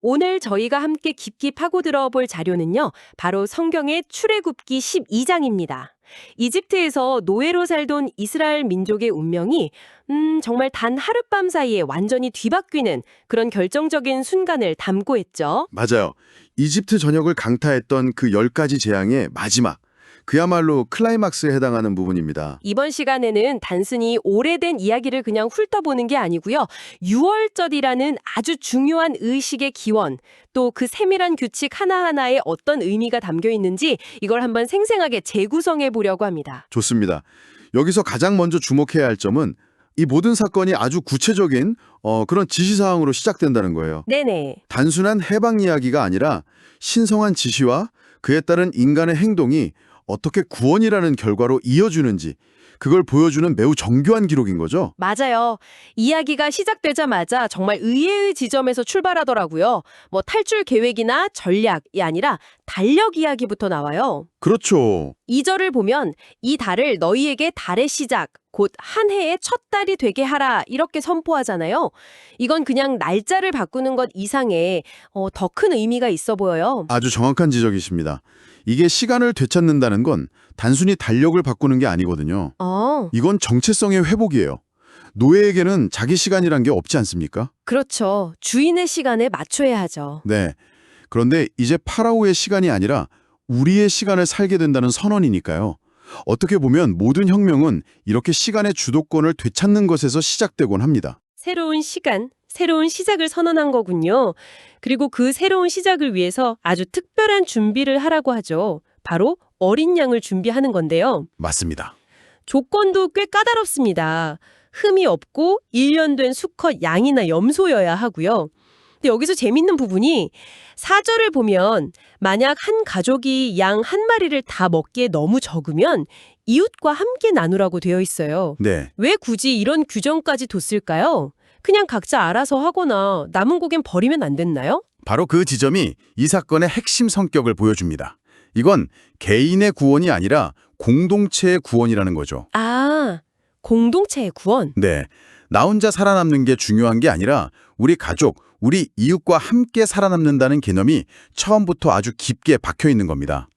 오늘 저희가 함께 깊이 파고들어 볼 자료는요, 바로 성경의 출애굽기 12장입니다. 이집트에서 노예로 살던 이스라엘 민족의 운명이 정말 단 하룻밤 사이에 완전히 뒤바뀌는 그런 결정적인 순간을 담고 있죠. 맞아요. 이집트 전역을 강타했던 그 10가지 재앙의 마지막, 그야말로 클라이막스에 해당하는 부분입니다. 이번 시간에는 단순히 오래된 이야기를 그냥 훑어보는 게 아니고요. 유월절이라는 아주 중요한 의식의 기원, 또 그 세밀한 규칙 하나하나에 어떤 의미가 담겨 있는지 이걸 한번 생생하게 재구성해 보려고 합니다. 좋습니다. 여기서 가장 먼저 주목해야 할 점은 이 모든 사건이 아주 구체적인 그런 지시사항으로 시작된다는 거예요. 네네. 단순한 해방 이야기가 아니라 신성한 지시와 그에 따른 인간의 행동이 어떻게 구원이라는 결과로 이어주는지 그걸 보여주는 매우 정교한 기록인 거죠. 맞아요. 이야기가 시작되자마자 정말 의외의 지점에서 출발하더라고요. 뭐 탈출 계획이나 전략이 아니라 달력 이야기부터 나와요. 그렇죠. 2절을 보면 이 달을 너희에게 달의 시작, 곧 한 해의 첫 달이 되게 하라 이렇게 선포하잖아요. 이건 그냥 날짜를 바꾸는 것 이상의 더 큰 의미가 있어 보여요. 아주 정확한 지적이십니다. 이게 시간을 되찾는다는 건 단순히 달력을 바꾸는 게 아니거든요. 이건 정체성의 회복이에요. 노예에게는 자기 시간이란 게 없지 않습니까? 그렇죠. 주인의 시간에 맞춰야 하죠. 네. 그런데 이제 파라오의 시간이 아니라 우리의 시간을 살게 된다는 선언이니까요. 어떻게 보면 모든 혁명은 이렇게 시간의 주도권을 되찾는 것에서 시작되곤 합니다. 새로운 시간, 새로운 시작을 선언한 거군요. 그리고 그 새로운 시작을 위해서 아주 특별한 준비를 하라고 하죠. 바로 어린 양을 준비하는 건데요. 맞습니다. 조건도 꽤 까다롭습니다. 흠이 없고 1년 된 수컷 양이나 염소여야 하고요. 근데 여기서 재밌는 부분이 4절을 보면 만약 한 가족이 양 한 마리를 다 먹기에 너무 적으면 이웃과 함께 나누라고 되어 있어요. 네. 왜 굳이 이런 규정까지 뒀을까요? 그냥 각자 알아서 하거나 남은 고기는 버리면 안 됐나요? 바로 그 지점이 이 사건의 핵심 성격을 보여줍니다. 이건 개인의 구원이 아니라 공동체의 구원이라는 거죠. 아, 공동체의 구원. 네. 나 혼자 살아남는 게 중요한 게 아니라 우리 가족, 우리 이웃과 함께 살아남는다는 개념이 처음부터 아주 깊게 박혀 있는 겁니다.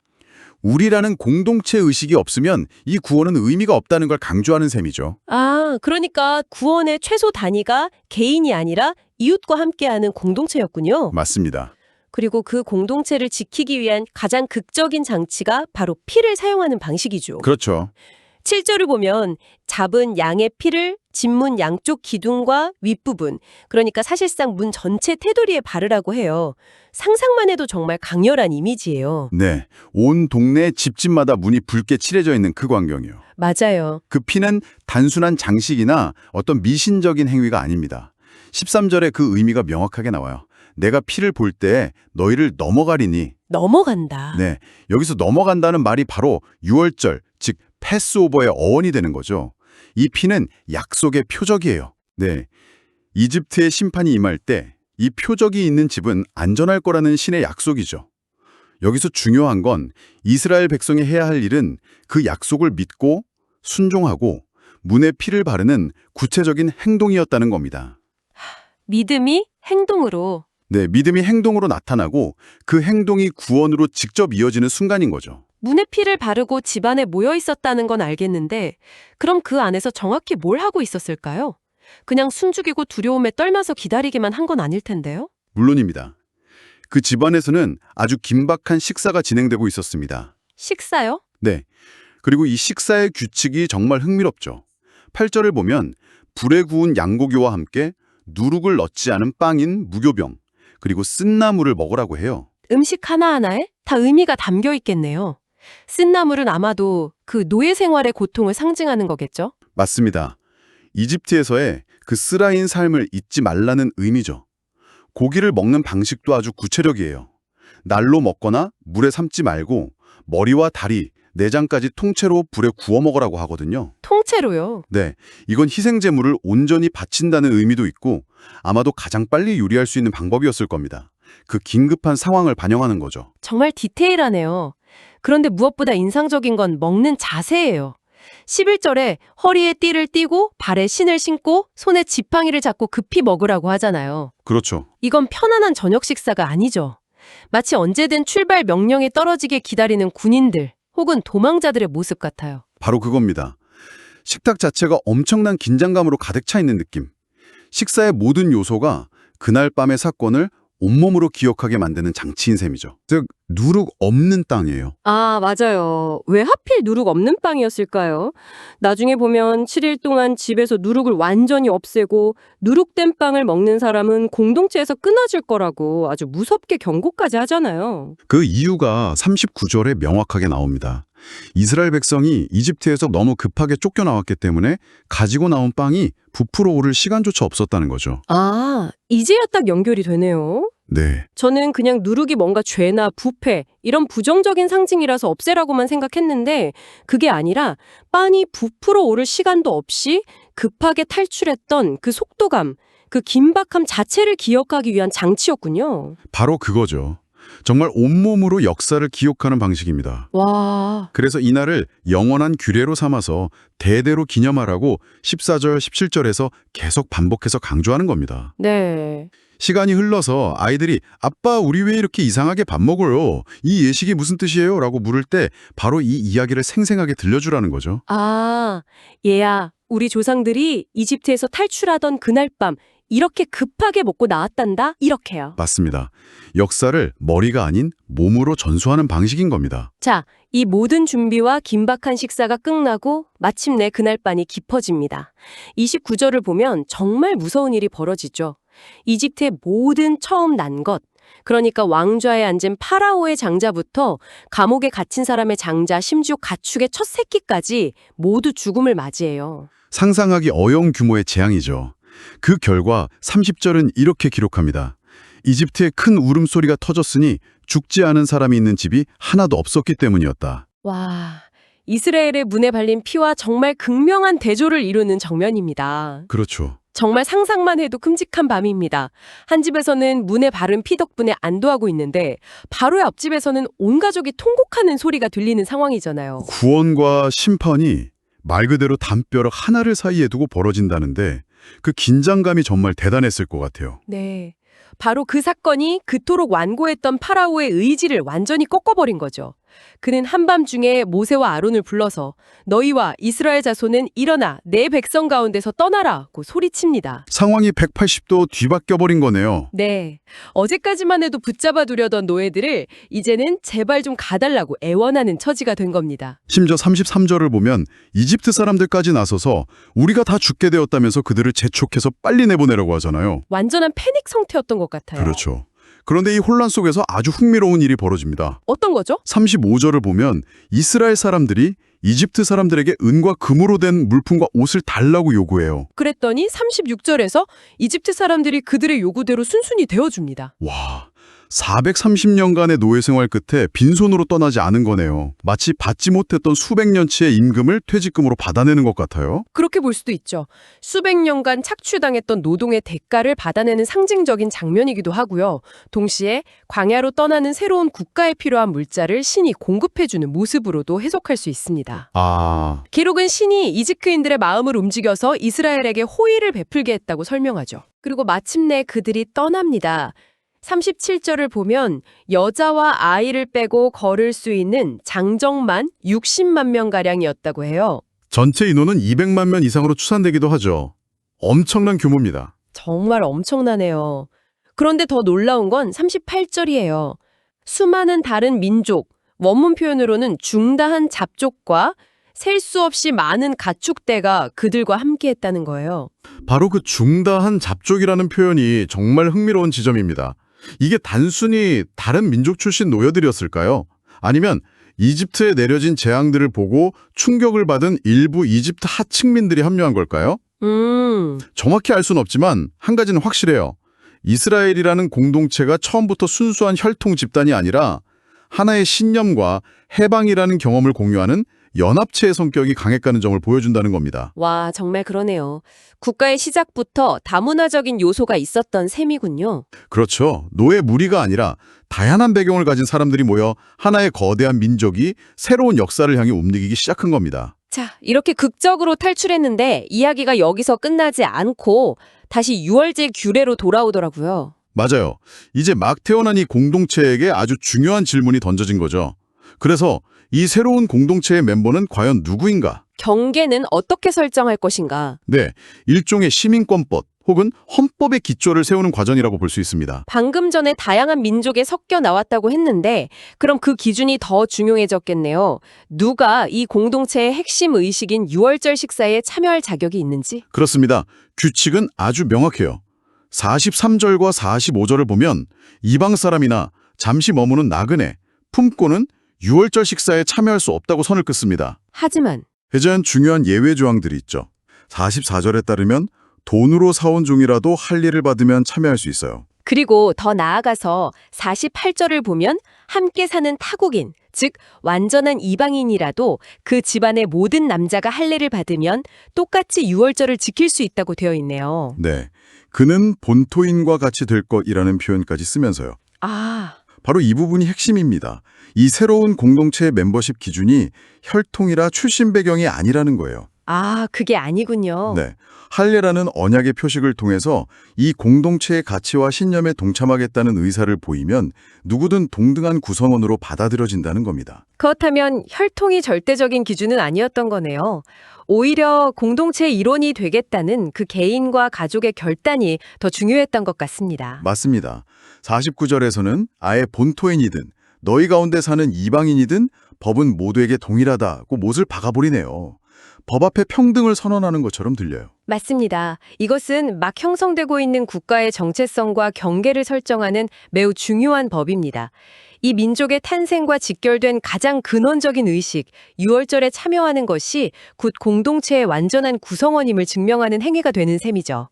우리라는 공동체 의식이 없으면 이 구원은 의미가 없다는 걸 강조하는 셈이죠. 아, 그러니까 구원의 최소 단위가 개인이 아니라 이웃과 함께하는 공동체였군요. 맞습니다. 그리고 그 공동체를 지키기 위한 가장 극적인 장치가 바로 피를 사용하는 방식이죠. 그렇죠. 7절을 보면 잡은 양의 피를 진문 양쪽 기둥과 윗부분, 그러니까 사실상 문 전체 테두리에 바르라고 해요. 상상만 해도 정말 강렬한 이미지예요. 네. 온 동네 집집마다 문이 붉게 칠해져 있는 그 광경이요. 맞아요. 그 피는 단순한 장식이나 어떤 미신적인 행위가 아닙니다. 13절에 그 의미가 명확하게 나와요. 내가 피를 볼 때 너희를 넘어가리니. 넘어간다. 네, 여기서 넘어간다는 말이 바로 유월절, 즉 패스오버의 어원이 되는 거죠. 이 피는 약속의 표적이에요. 네, 이집트의 심판이 임할 때 이 표적이 있는 집은 안전할 거라는 신의 약속이죠. 여기서 중요한 건 이스라엘 백성이 해야 할 일은 그 약속을 믿고 순종하고 문에 피를 바르는 구체적인 행동이었다는 겁니다. 믿음이 행동으로. 네, 믿음이 행동으로 나타나고 그 행동이 구원으로 직접 이어지는 순간인 거죠. 문에 피를 바르고 집안에 모여 있었다는 건 알겠는데 그럼 그 안에서 정확히 뭘 하고 있었을까요? 그냥 숨죽이고 두려움에 떨면서 기다리기만 한 건 아닐 텐데요? 물론입니다. 그 집안에서는 아주 긴박한 식사가 진행되고 있었습니다. 식사요? 네, 그리고 이 식사의 규칙이 정말 흥미롭죠. 8절을 보면 불에 구운 양고기와 함께 누룩을 넣지 않은 빵인 무교병, 그리고 쓴나물을 먹으라고 해요. 음식 하나하나에 다 의미가 담겨 있겠네요. 쓴나물은 아마도 그 노예 생활의 고통을 상징하는 거겠죠? 맞습니다. 이집트에서의 그 쓰라린 삶을 잊지 말라는 의미죠. 고기를 먹는 방식도 아주 구체적이에요. 날로 먹거나 물에 삶지 말고 머리와 다리, 내장까지 통째로 불에 구워 먹으라고 하거든요. 통째로요. 네, 이건 희생제물을 온전히 바친다는 의미도 있고 아마도 가장 빨리 요리할 수 있는 방법이었을 겁니다. 그 긴급한 상황을 반영하는 거죠. 정말 디테일하네요. 그런데 무엇보다 인상적인 건 먹는 자세예요. 11절에 허리에 띠를 띠고 발에 신을 신고 손에 지팡이를 잡고 급히 먹으라고 하잖아요. 그렇죠. 이건 편안한 저녁 식사가 아니죠. 마치 언제든 출발 명령이 떨어지게 기다리는 군인들 혹은 도망자들의 모습 같아요. 바로 그겁니다. 식탁 자체가 엄청난 긴장감으로 가득 차 있는 느낌. 식사의 모든 요소가 그날 밤의 사건을 온몸으로 기억하게 만드는 장치인 셈이죠. 즉, 누룩 없는 땅이에요. 아, 맞아요. 왜 하필 누룩 없는 빵이었을까요? 나중에 보면 7일 동안 집에서 누룩을 완전히 없애고 누룩된 빵을 먹는 사람은 공동체에서 끊어질 거라고 아주 무섭게 경고까지 하잖아요. 그 이유가 39절에 명확하게 나옵니다. 이스라엘 백성이 이집트에서 너무 급하게 쫓겨나왔기 때문에 가지고 나온 빵이 부풀어 오를 시간조차 없었다는 거죠. 아, 이제야 딱 연결이 되네요. 네. 저는 그냥 누룩이 뭔가 죄나 부패 이런 부정적인 상징이라서 없애라고만 생각했는데 그게 아니라 빵이 부풀어 오를 시간도 없이 급하게 탈출했던 그 속도감, 그 긴박함 자체를 기억하기 위한 장치였군요. 바로 그거죠. 정말 온몸으로 역사를 기억하는 방식입니다. 와, 그래서 이날을 영원한 규례로 삼아서 대대로 기념하라고 14절, 17절에서 계속 반복해서 강조하는 겁니다. 네. 시간이 흘러서 아이들이 아빠 우리 왜 이렇게 이상하게 밥 먹어요? 이 예식이 무슨 뜻이에요? 라고 물을 때 바로 이 이야기를 생생하게 들려주라는 거죠. 아, 얘야, 우리 조상들이 이집트에서 탈출하던 그날 밤 이렇게 급하게 먹고 나왔단다? 이렇게요. 맞습니다. 역사를 머리가 아닌 몸으로 전수하는 방식인 겁니다. 자, 이 모든 준비와 긴박한 식사가 끝나고 마침내 그날 밤이 깊어집니다. 29절을 보면 정말 무서운 일이 벌어지죠. 이집트의 모든 처음 난 것, 그러니까 왕좌에 앉은 파라오의 장자부터 감옥에 갇힌 사람의 장자, 심지어 가축의 첫 새끼까지 모두 죽음을 맞이해요. 상상하기 어려운 규모의 재앙이죠. 그 결과 30절은 이렇게 기록합니다. 이집트에 큰 울음소리가 터졌으니 죽지 않은 사람이 있는 집이 하나도 없었기 때문이었다. 와, 이스라엘의 문에 발린 피와 정말 극명한 대조를 이루는 장면입니다. 그렇죠. 정말 상상만 해도 끔찍한 밤입니다. 한 집에서는 문에 바른 피 덕분에 안도하고 있는데 바로 옆집에서는 온 가족이 통곡하는 소리가 들리는 상황이잖아요. 구원과 심판이 말 그대로 담벼락 하나를 사이에 두고 벌어진다는데 그 긴장감이 정말 대단했을 것 같아요. 네. 바로 그 사건이 그토록 완고했던 파라오의 의지를 완전히 꺾어버린 거죠. 그는 한밤중에 모세와 아론을 불러서 너희와 이스라엘 자손은 일어나 내 백성 가운데서 떠나라고 소리칩니다. 상황이 180도 뒤바뀌어버린 거네요. 네. 어제까지만 해도 붙잡아 두려던 노예들을 이제는 제발 좀 가달라고 애원하는 처지가 된 겁니다. 심지어 33절을 보면 이집트 사람들까지 나서서 우리가 다 죽게 되었다면서 그들을 재촉해서 빨리 내보내라고 하잖아요. 완전한 패닉 상태였던 것 같아요. 그렇죠. 그런데 이 혼란 속에서 아주 흥미로운 일이 벌어집니다. 어떤 거죠? 35절을 보면 이스라엘 사람들이 이집트 사람들에게 은과 금으로 된 물품과 옷을 달라고 요구해요. 그랬더니 36절에서 이집트 사람들이 그들의 요구대로 순순히 되어줍니다. 와, 430년간의 노예 생활 끝에 빈손으로 떠나지 않은 거네요. 마치 받지 못했던 수백 년치의 임금을 퇴직금으로 받아내는 것 같아요. 그렇게 볼 수도 있죠. 수백 년간 착취당했던 노동의 대가를 받아내는 상징적인 장면이기도 하고요. 동시에 광야로 떠나는 새로운 국가에 필요한 물자를 신이 공급해주는 모습으로도 해석할 수 있습니다. 아, 기록은 신이 이집트인들의 마음을 움직여서 이스라엘에게 호의를 베풀게 했다고 설명하죠. 그리고 마침내 그들이 떠납니다. 37절을 보면 여자와 아이를 빼고 걸을 수 있는 장정만 60만 명가량이었다고 해요. 전체 인원은 200만 명 이상으로 추산되기도 하죠. 엄청난 규모입니다. 정말 엄청나네요. 그런데 더 놀라운 건 38절이에요. 수많은 다른 민족, 원문 표현으로는 중다한 잡족과 셀 수 없이 많은 가축대가 그들과 함께했다는 거예요. 바로 그 중다한 잡족이라는 표현이 정말 흥미로운 지점입니다. 이게 단순히 다른 민족 출신 노예들이었을까요? 아니면 이집트에 내려진 재앙들을 보고 충격을 받은 일부 이집트 하층민들이 합류한 걸까요? 정확히 알 수는 없지만 한 가지는 확실해요. 이스라엘이라는 공동체가 처음부터 순수한 혈통 집단이 아니라 하나의 신념과 해방이라는 경험을 공유하는 연합체의 성격이 강했다는 점을 보여준다는 겁니다. 와, 정말 그러네요. 국가의 시작부터 다문화적인 요소가 있었던 셈이군요. 그렇죠. 노예 무리가 아니라 다양한 배경을 가진 사람들이 모여 하나의 거대한 민족이 새로운 역사를 향해 움직이기 시작한 겁니다. 자, 이렇게 극적으로 탈출했는데 이야기가 여기서 끝나지 않고 다시 유월절 규례로 돌아오더라고요. 맞아요. 이제 막 태어난 이 공동체에게 아주 중요한 질문이 던져진 거죠. 그래서 이 새로운 공동체의 멤버는 과연 누구인가? 경계는 어떻게 설정할 것인가? 네, 일종의 시민권법 혹은 헌법의 기초를 세우는 과정이라고 볼 수 있습니다. 방금 전에 다양한 민족에 섞여 나왔다고 했는데 그럼 그 기준이 더 중요해졌겠네요. 누가 이 공동체의 핵심 의식인 유월절 식사에 참여할 자격이 있는지? 그렇습니다. 규칙은 아주 명확해요. 43절과 45절을 보면 이방 사람이나 잠시 머무는 나그네, 품고는 유월절 식사에 참여할 수 없다고 선을 긋습니다. 하지만 해제한 중요한 예외 조항들이 있죠. 44절에 따르면 돈으로 사온 종이라도 할례를 받으면 참여할 수 있어요. 그리고 더 나아가서 48절을 보면 함께 사는 타국인, 즉 완전한 이방인이라도 그 집안의 모든 남자가 할례를 받으면 똑같이 유월절을 지킬 수 있다고 되어 있네요. 네, 그는 본토인과 같이 될 것이라는 표현까지 쓰면서요. 아, 바로 이 부분이 핵심입니다. 이 새로운 공동체의 멤버십 기준이 혈통이라 출신 배경이 아니라는 거예요. 그게 아니군요. 네, 할례라는 언약의 표식을 통해서 이 공동체의 가치와 신념에 동참하겠다는 의사를 보이면 누구든 동등한 구성원으로 받아들여진다는 겁니다. 그렇다면 혈통이 절대적인 기준은 아니었던 거네요. 오히려 공동체의 일원이 되겠다는 그 개인과 가족의 결단이 더 중요했던 것 같습니다. 맞습니다. 49절에서는 아예 본토인이든 너희 가운데 사는 이방인이든 법은 모두에게 동일하다고 못을 박아버리네요. 법 앞에 평등을 선언하는 것처럼 들려요. 맞습니다. 이것은 막 형성되고 있는 국가의 정체성과 경계를 설정하는 매우 중요한 법입니다. 이 민족의 탄생과 직결된 가장 근원적인 의식, 유월절에 참여하는 것이 곧 공동체의 완전한 구성원임을 증명하는 행위가 되는 셈이죠.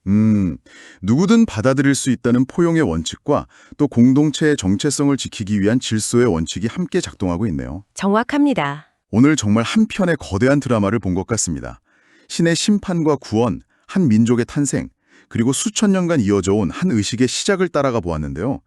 누구든 받아들일 수 있다는 포용의 원칙과 또 공동체의 정체성을 지키기 위한 질서의 원칙이 함께 작동하고 있네요. 정확합니다. 오늘 정말 한 편의 거대한 드라마를 본 것 같습니다. 신의 심판과 구원, 한 민족의 탄생, 그리고 수천 년간 이어져 온 한 의식의 시작을 따라가 보았는데요.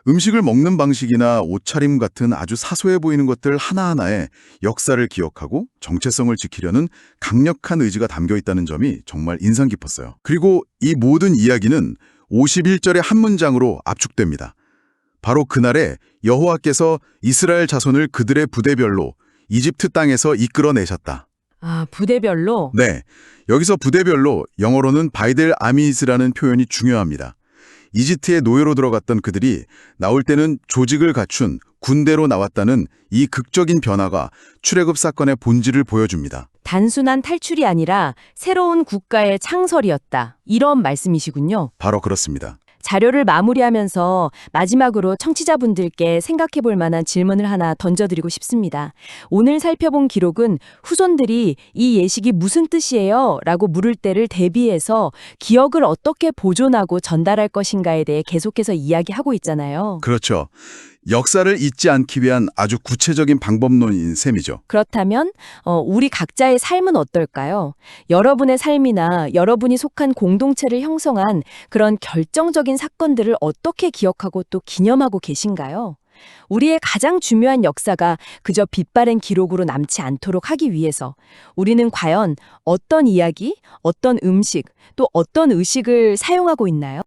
음식을 먹는 방식이나 옷차림 같은 아주 사소해 보이는 것들 하나하나에 역사를 기억하고 정체성을 지키려는 강력한 의지가 담겨 있다는 점이 정말 인상 깊었어요. 그리고 이 모든 이야기는 51절의 한 문장으로 압축됩니다. 바로 그날에 여호와께서 이스라엘 자손을 그들의 부대별로 이집트 땅에서 이끌어내셨다. 부대별로? 네, 여기서 부대별로 영어로는 바이델 아미스라는 표현이 중요합니다. 이집트의 노예로 들어갔던 그들이 나올 때는 조직을 갖춘 군대로 나왔다는 이 극적인 변화가 출애굽 사건의 본질을 보여줍니다. 단순한 탈출이 아니라 새로운 국가의 창설이었다. 이런 말씀이시군요. 바로 그렇습니다. 자료를 마무리하면서 마지막으로 청취자분들께 생각해 볼 만한 질문을 하나 던져드리고 싶습니다. 오늘 살펴본 기록은 후손들이 이 예식이 무슨 뜻이에요? 라고 물을 때를 대비해서 기억을 어떻게 보존하고 전달할 것인가에 대해 계속해서 이야기하고 있잖아요. 그렇죠. 역사를 잊지 않기 위한 아주 구체적인 방법론인 셈이죠. 그렇다면 우리 각자의 삶은 어떨까요? 여러분의 삶이나 여러분이 속한 공동체를 형성한 그런 결정적인 사건들을 어떻게 기억하고 또 기념하고 계신가요? 우리의 가장 중요한 역사가 그저 빛바랜 기록으로 남지 않도록 하기 위해서 우리는 과연 어떤 이야기, 어떤 음식, 또 어떤 의식을 사용하고 있나요?